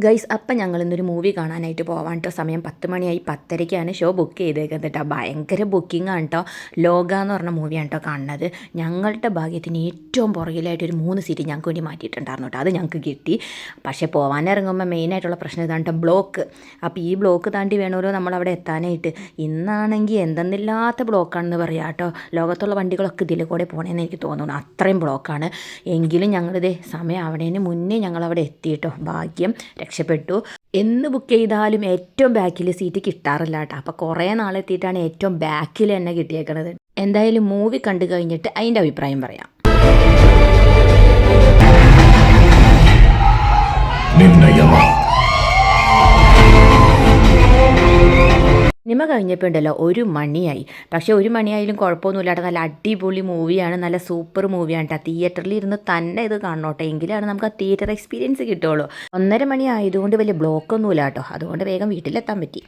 Guys അപ്പം ഞങ്ങൾ ഇന്നൊരു മൂവി കാണാനായിട്ട് പോവാൻ കേട്ടോ. സമയം 10 മണിയായി. 10:30ക്കാണ് ഷോ ബുക്ക് ചെയ്തേക്കുന്നത് കേട്ടോ. ഭയങ്കര ബുക്കിംഗ് ആണ് കേട്ടോ. ലോക എന്ന് പറഞ്ഞ മൂവിയാണ് കേട്ടോ കാണുന്നത്. ഞങ്ങളുടെ ഭാഗ്യത്തിന് ഏറ്റവും പുറകിലായിട്ട് ഒരു 3 സീറ്റ് ഞങ്ങൾക്ക് വേണ്ടി മാറ്റിയിട്ടുണ്ടായിരുന്നു കേട്ടോ. അത് ഞങ്ങൾക്ക് കിട്ടി. പക്ഷേ പോകാനിറങ്ങുമ്പോൾ മെയിനായിട്ടുള്ള പ്രശ്നം ഇതാണ് കേട്ടോ, ബ്ലോക്ക്. അപ്പോൾ ഈ ബ്ലോക്ക് താണ്ടി വേണമല്ലോ നമ്മളവിടെ എത്താനായിട്ട്. ഇന്നാണെങ്കിൽ എന്തെന്നില്ലാത്ത ബ്ലോക്കാണെന്ന് പറയാം കേട്ടോ. ലോകത്തുള്ള വണ്ടികളൊക്കെ ഇതിൽ കൂടെ പോകണമെന്ന് എനിക്ക് തോന്നുന്നു, അത്രയും ബ്ലോക്കാണ്. എങ്കിലും ഞങ്ങളിത് സമയം ആവണേന് മുന്നേ ഞങ്ങളവിടെ എത്തിയിട്ടോ. ഭാഗ്യം, രക്ഷപ്പെട്ടു. എന്ന് ബുക്ക് ചെയ്താലും ഏറ്റവും ബാക്കിൽ സീറ്റ് കിട്ടാറില്ല കേട്ടോ. അപ്പോൾ കുറേ നാളെത്തിയിട്ടാണ് ഏറ്റവും ബാക്കിൽ തന്നെ കിട്ടിയേക്കണത്. എന്തായാലും മൂവി കണ്ടു കഴിഞ്ഞിട്ട് അതിൻ്റെ അഭിപ്രായം പറയാം. സിനിമ കഴിഞ്ഞപ്പോൾ ഉണ്ടല്ലോ 1 മണിയായി. പക്ഷേ 1 മണിയായാലും കുഴപ്പമൊന്നുമില്ലാട്ടോ. നല്ല അടിപൊളി മൂവിയാണ്, നല്ല സൂപ്പർ മൂവിയാണ് കേട്ടോ. തിയേറ്ററിൽ ഇരുന്ന് തന്നെ ഇത് കാണണോട്ടോ, എങ്കിലാണ് നമുക്ക് ആ തിയേറ്റർ എക്സ്പീരിയൻസ് കിട്ടുള്ളൂ. 1:30 മണി ആയതുകൊണ്ട് വലിയ ബ്ലോക്കൊന്നുമില്ല കേട്ടോ. അതുകൊണ്ട് വേഗം വീട്ടിലെത്താൻ പറ്റി.